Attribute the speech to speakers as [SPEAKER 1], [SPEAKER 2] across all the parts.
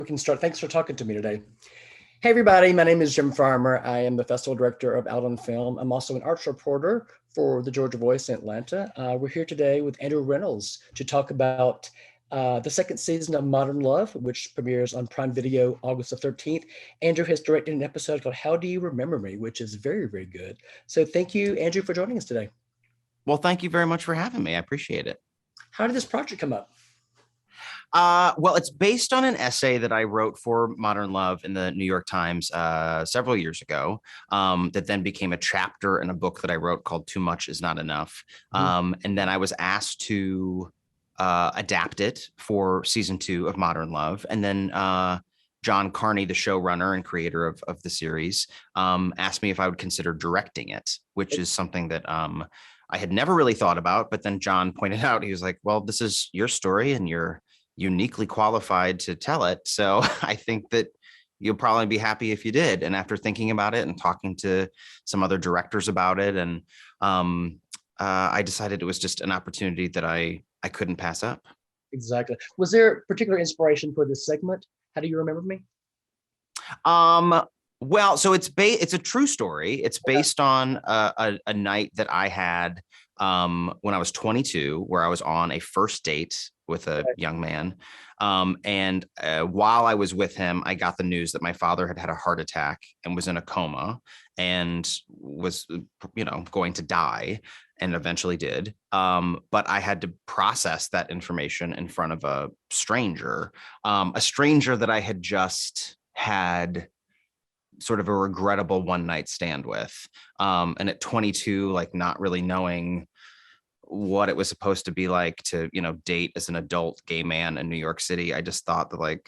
[SPEAKER 1] We can start. Thanks for talking to me today. Hey, everybody. My name is Jim Farmer. I am the festival director of Out on Film. I'm also an arts reporter for the Georgia Voice in Atlanta. We're here today with Andrew Rannells to talk about the second season of Modern Love, which premieres on Prime Video August the 13th. Andrew has directed an episode called How Do You Remember Me, which is very, very good. So thank you, Andrew, for joining us today.
[SPEAKER 2] Well, thank you very much for having me. I appreciate it.
[SPEAKER 1] How did this project come up?
[SPEAKER 2] Well, it's based on an essay that I wrote for Modern Love in the New York Times several years ago, that then became a chapter in a book that I wrote called Too Much Is Not Enough. And then I was asked to adapt it for season 2 of Modern Love. And then John Carney, the showrunner and creator of the series, asked me if I would consider directing it, which is something that I had never really thought about. But then John pointed out, he was like, well, this is your story and you're uniquely qualified to tell it. So I think that you'll probably be happy if you did. And after thinking about it and talking to some other directors about it, and I decided it was just an opportunity that I couldn't pass up.
[SPEAKER 1] Exactly. Was there particular inspiration for this segment? How do you remember me?
[SPEAKER 2] Well, so it's a true story. It's based on a night that I had when I was 22, where I was on a first date with a young man. And while I was with him, I got the news that my father had had a heart attack and was in a coma and was, going to die, and eventually did. But I had to process that information in front of a stranger that I had just had sort of a regrettable one night stand with. And at 22, like not really knowing what it was supposed to be like to, date as an adult gay man in New York City, I just thought that well,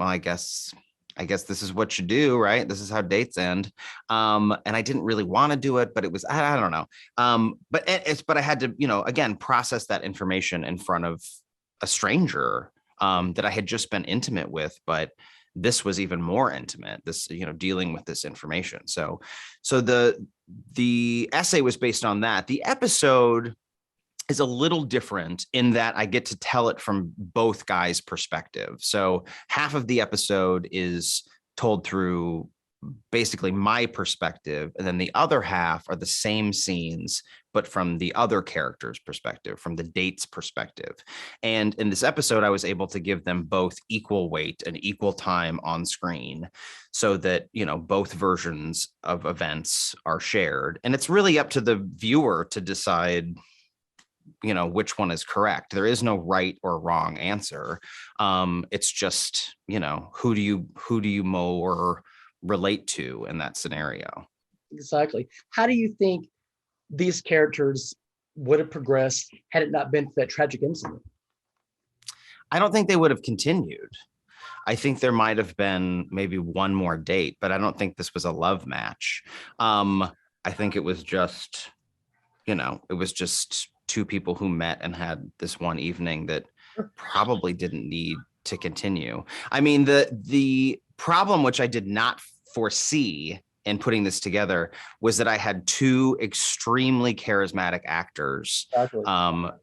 [SPEAKER 2] I guess this is what you do, right? This is how dates end. And I didn't really want to do it, but it was, I don't know. But I had to, again, process that information in front of a stranger that I had just been intimate with, but this was even more intimate, this, dealing with this information. So the essay was based on that. The episode is a little different in that I get to tell it from both guys' perspective. So half of the episode is told through basically my perspective, and then the other half are the same scenes, but from the other character's perspective, from the date's perspective. And in this episode, I was able to give them both equal weight and equal time on screen so that, both versions of events are shared. And it's really up to the viewer to decide, which one is correct. There is no right or wrong answer. It's just, who do you more relate to in that scenario?
[SPEAKER 1] Exactly. How do you think these characters would have progressed had it not been for that tragic incident?
[SPEAKER 2] I don't think they would have continued. I think there might have been maybe one more date, but I don't think this was a love match. I think it was just, two people who met and had this one evening that probably didn't need to continue. I mean, the problem, which I did not foresee in putting this together, was that I had two extremely charismatic actors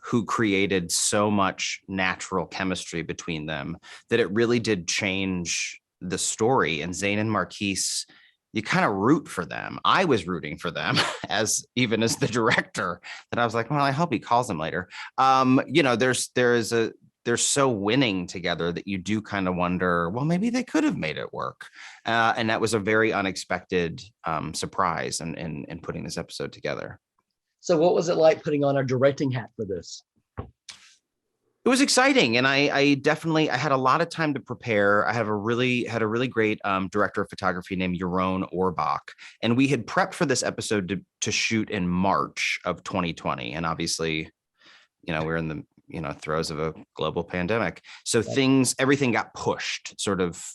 [SPEAKER 2] who created so much natural chemistry between them that it really did change the story. And Zayn and Marquise, you kind of root for them. I was rooting for them as the director, that I was like, well, I hope he calls them later. They're so winning together that you do kind of wonder, well, maybe they could have made it work. And that was a very unexpected surprise in putting this episode together.
[SPEAKER 1] So what was it like putting on a directing hat for this?
[SPEAKER 2] It was exciting, and I had a lot of time to prepare. I had a really great director of photography named Yaron Orbach, and we had prepped for this episode to shoot in March of 2020, and obviously, we're in the throes of a global pandemic, so everything got pushed, sort of,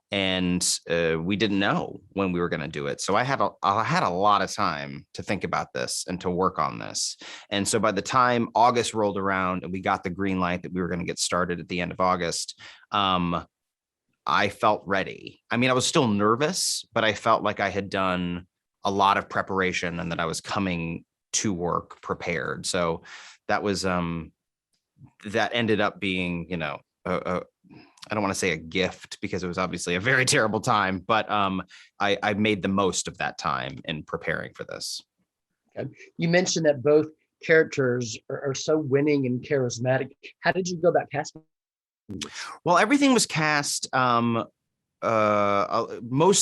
[SPEAKER 2] and we didn't know when we were going to do it. So I had a lot of time to think about this and to work on this. And so by the time August rolled around and we got the green light that we were going to get started at the end of August, I felt ready. I mean, I was still nervous, but I felt like I had done a lot of preparation and that I was coming to work prepared. So that was, that ended up being, I don't want to say a gift because it was obviously a very terrible time, but I made the most of that time in preparing for this.
[SPEAKER 1] Okay. You mentioned that both characters are so winning and charismatic. How did you go about casting?
[SPEAKER 2] Well, everything was cast. Most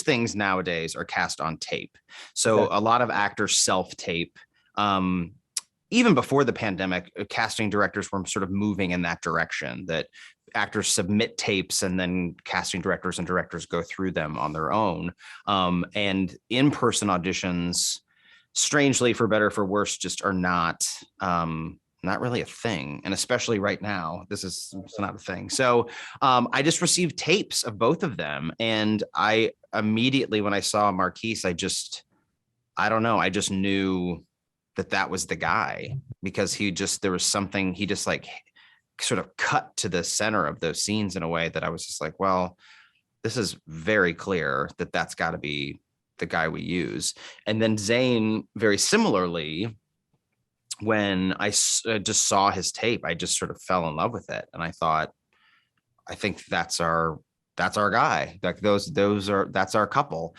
[SPEAKER 2] things nowadays are cast on tape. So a lot of actors self-tape. Even before the pandemic, casting directors were sort of moving in that direction, that actors submit tapes and then casting directors and directors go through them on their own. And in-person auditions, strangely, for better or for worse, just are not really a thing. And especially right now, this is not a thing. So I just received tapes of both of them. And I immediately, when I saw Marquise, I don't know, I just knew that was the guy, because there was something, he just like sort of cut to the center of those scenes in a way that I was just like, well, this is very clear that that's got to be the guy we use. And then Zane, very similarly, when I just saw his tape, I just sort of fell in love with it. And I thought, I think that's our guy. Like that's our couple.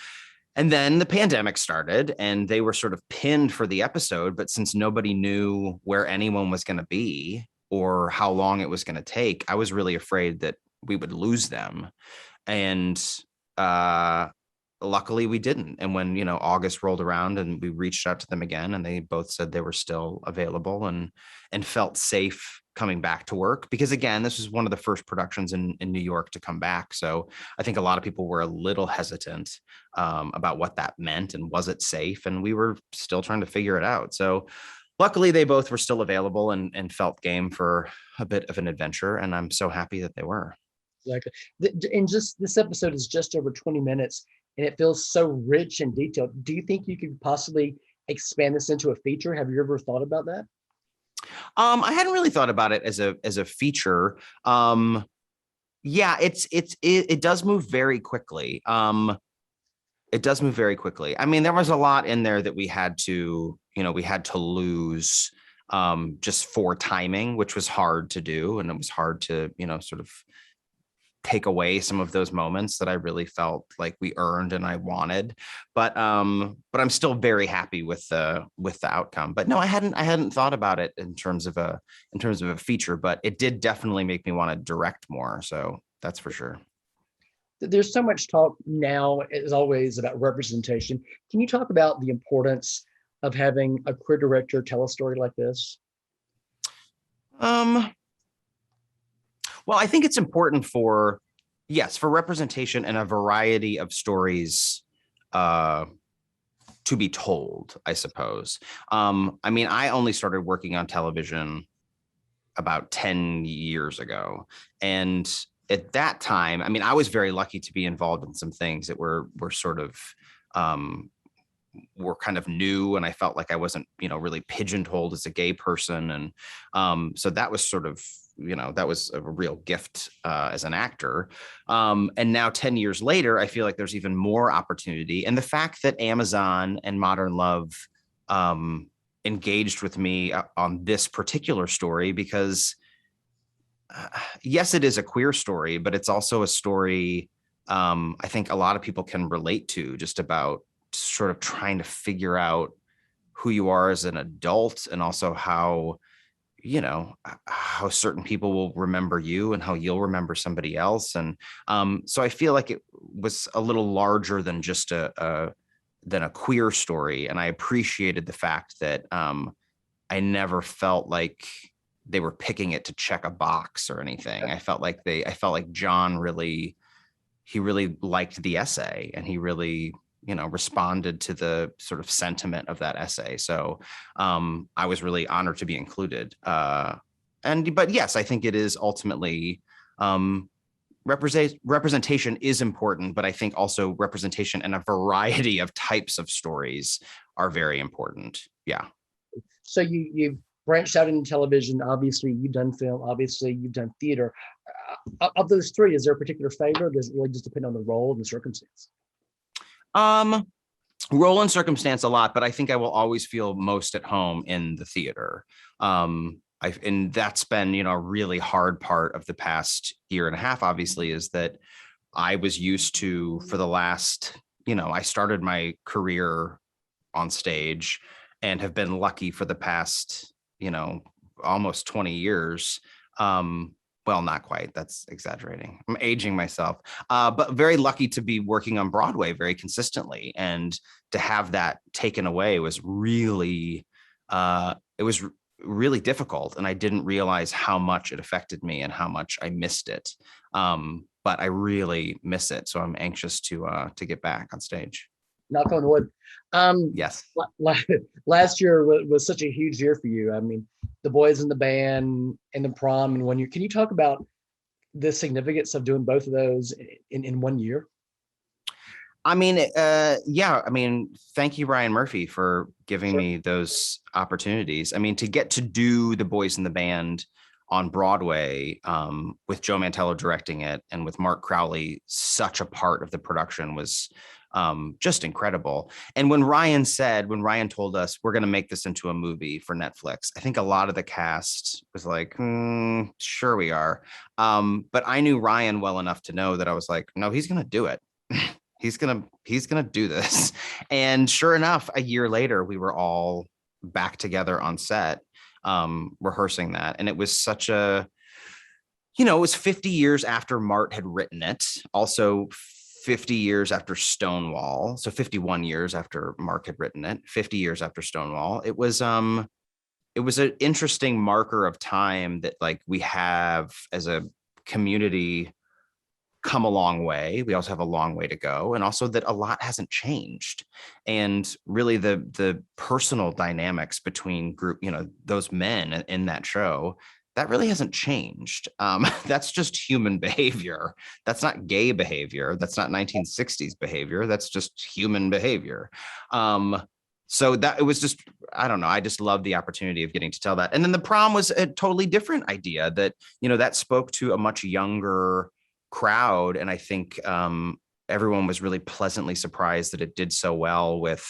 [SPEAKER 2] And then the pandemic started and they were sort of pinned for the episode. But since nobody knew where anyone was going to be or how long it was going to take, I was really afraid that we would lose them. And luckily we didn't. And when, August rolled around and we reached out to them again, and they both said they were still available and felt safe coming back to work, because again, this was one of the first productions in New York to come back. So I think a lot of people were a little hesitant about what that meant and was it safe? And we were still trying to figure it out. So luckily they both were still available and felt game for a bit of an adventure. And I'm so happy that they were.
[SPEAKER 1] Exactly. And just this episode is just over 20 minutes and it feels so rich and detailed. Do you think you could possibly expand this into a feature? Have you ever thought about that?
[SPEAKER 2] I hadn't really thought about it as a feature. Yeah, it does move very quickly. It does move very quickly. I mean, there was a lot in there that we had to lose just for timing, which was hard to do. And it was hard to, sort of take away some of those moments that I really felt like we earned and I wanted, but I'm still very happy with the outcome. But no, I hadn't thought about it in terms of a feature, but it did definitely make me want to direct more. So that's for sure.
[SPEAKER 1] There's so much talk now, as always, about representation. Can you talk about the importance of having a queer director tell a story like this?
[SPEAKER 2] Well, I think it's important for representation and a variety of stories to be told, I suppose. I mean, I only started working on television about 10 years ago. And at that time, I mean, I was very lucky to be involved in some things that were sort of were kind of new, and I felt like I wasn't, really pigeonholed as a gay person. And so that was sort of, that was a real gift as an actor. And now 10 years later, I feel like there's even more opportunity. And the fact that Amazon and Modern Love engaged with me on this particular story, because yes, it is a queer story, but it's also a story I think a lot of people can relate to, just about sort of trying to figure out who you are as an adult, and also how certain people will remember you and how you'll remember somebody else. And so I feel like it was a little larger than just a queer story. And I appreciated the fact that I never felt like they were picking it to check a box or anything. I felt like John really liked the essay, and he really responded to the sort of sentiment of that essay. So I was really honored to be included. But yes, I think it is ultimately representation is important, but I think also representation and a variety of types of stories are very important. Yeah.
[SPEAKER 1] So you've branched out into television. Obviously, you've done film. Obviously, you've done theater. Of those three, is there a particular favorite? Does it really just depend on the role and the circumstance?
[SPEAKER 2] Role and circumstance a lot, but I think I will always feel most at home in the theater. and that's been, a really hard part of the past year and a half, obviously, is that I was used to, for the last, I started my career on stage and have been lucky for the past, almost 20 years. Well, not quite. That's exaggerating. I'm aging myself, but very lucky to be working on Broadway very consistently. And to have that taken away was really, it was really difficult. And I didn't realize how much it affected me and how much I missed it. But I really miss it. So I'm anxious to get back on stage.
[SPEAKER 1] Knock on wood.
[SPEAKER 2] Yes.
[SPEAKER 1] Last year was such a huge year for you. I mean, the boys in the band and the prom in 1 year. Can you talk about the significance of doing both of those in 1 year?
[SPEAKER 2] I mean, yeah. I mean, thank you, Ryan Murphy, for giving
[SPEAKER 1] Sure.
[SPEAKER 2] me those opportunities. I mean, to get to do the boys in the band on Broadway, with Joe Mantello directing it and with Mark Crowley, such a part of the production, was just incredible. And when Ryan told us we're going to make this into a movie for Netflix, I think a lot of the cast was like, sure we are. But I knew Ryan well enough to know that I was like, no, he's going to do it. He's gonna do this. And sure enough, a year later, we were all back together on set, rehearsing that. And it was such a, it was 50 years after Mart had written it, also 50 years after Stonewall. So 51 years after Mark had written it, 50 years after Stonewall. It was an interesting marker of time that, like, we have as a community come a long way. We also have a long way to go, and also that a lot hasn't changed. And really the personal dynamics between those men in that show, that really hasn't changed. That's just human behavior. That's not gay behavior. That's not 1960s behavior. That's just human behavior. So that it was just, I don't know. I just love the opportunity of getting to tell that. And then the prom was a totally different idea that, that spoke to a much younger crowd. And I think everyone was really pleasantly surprised that it did so well with,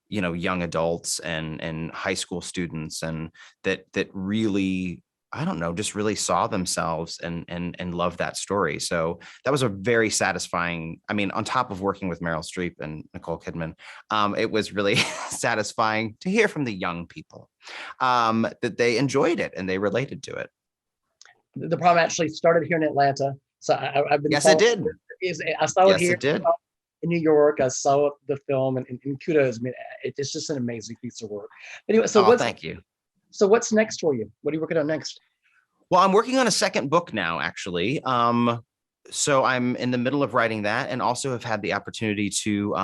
[SPEAKER 2] young adults and high school students, and that really, I don't know, just really saw themselves and loved that story. So that was a very satisfying, I mean, on top of working with Meryl Streep and Nicole Kidman, it was really satisfying to hear from the young people that they enjoyed it and they related to it.
[SPEAKER 1] The prom actually started here in Atlanta. So I've been.
[SPEAKER 2] Yes, it did.
[SPEAKER 1] I saw it
[SPEAKER 2] Yes,
[SPEAKER 1] here.
[SPEAKER 2] it did.
[SPEAKER 1] In New York. I saw the film, and kudos. I mean, it's just an amazing piece of work. Anyway, so
[SPEAKER 2] thank you.
[SPEAKER 1] So what's next for you? What are you working on next?
[SPEAKER 2] Well, I'm working on a second book now, actually. So I'm in the middle of writing that, and also have had the opportunity to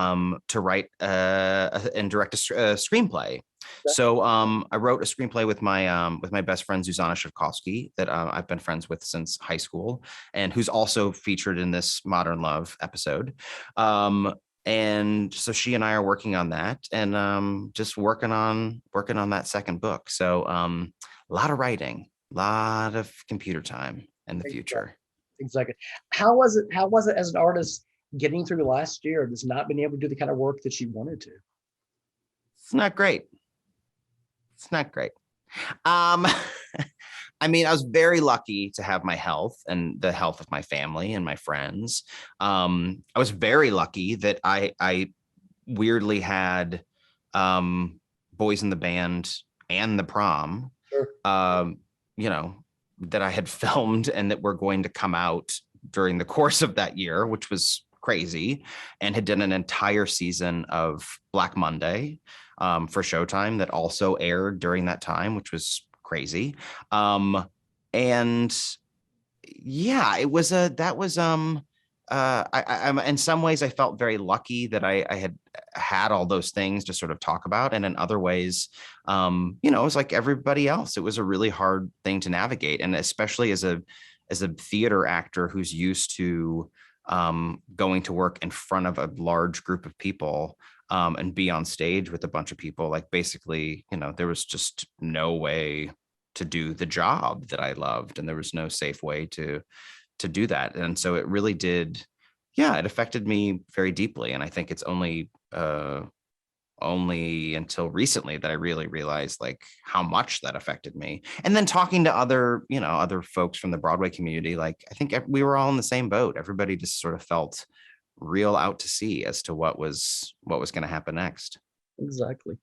[SPEAKER 2] write and direct a screenplay. So I wrote a screenplay with my best friend Zuzana Shavkovsky that I've been friends with since high school, and who's also featured in this Modern Love episode. And so she and I are working on that, and just working on that second book. So a lot of writing, a lot of computer time in the future.
[SPEAKER 1] Exactly. How was it? How was it as an artist getting through last year, just not being able to do the kind of work that you wanted to?
[SPEAKER 2] It's not great. It's not great. I mean, I was very lucky to have my health and the health of my family and my friends. I was very lucky that I weirdly had boys in the band and the prom,
[SPEAKER 1] Sure.
[SPEAKER 2] That I had filmed and that were going to come out during the course of that year, which was crazy, and had done an entire season of Black Monday for Showtime that also aired during that time, which was crazy. And yeah, it was I'm in some ways I felt very lucky that I had all those things to sort of talk about, and in other ways, it was like everybody else. It was a really hard thing to navigate, and especially as a theater actor who's used to going to work in front of a large group of people, and be on stage with a bunch of people. Like, basically, there was just no way to do the job that I loved, and there was no safe way to do that. And so it really did, it affected me very deeply. And I think it's only only until recently that I really realized like how much that affected me. And then talking to other folks from the Broadway community, like I think we were all in the same boat. Everybody just sort of felt real out to sea as to what was going to happen next.
[SPEAKER 1] Exactly.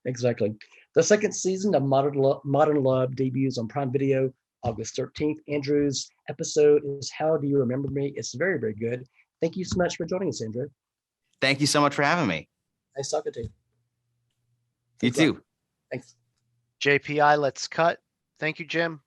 [SPEAKER 1] The second season of Modern Love debuts on Prime Video August 13th. Andrew's episode is How Do You Remember Me? It's very, very good. Thank you so much for joining us, Andrew.
[SPEAKER 2] Thank you so much for having me.
[SPEAKER 1] Nice talking to you.
[SPEAKER 2] You too.
[SPEAKER 1] Thanks.
[SPEAKER 3] JPI, let's cut. Thank you, Jim.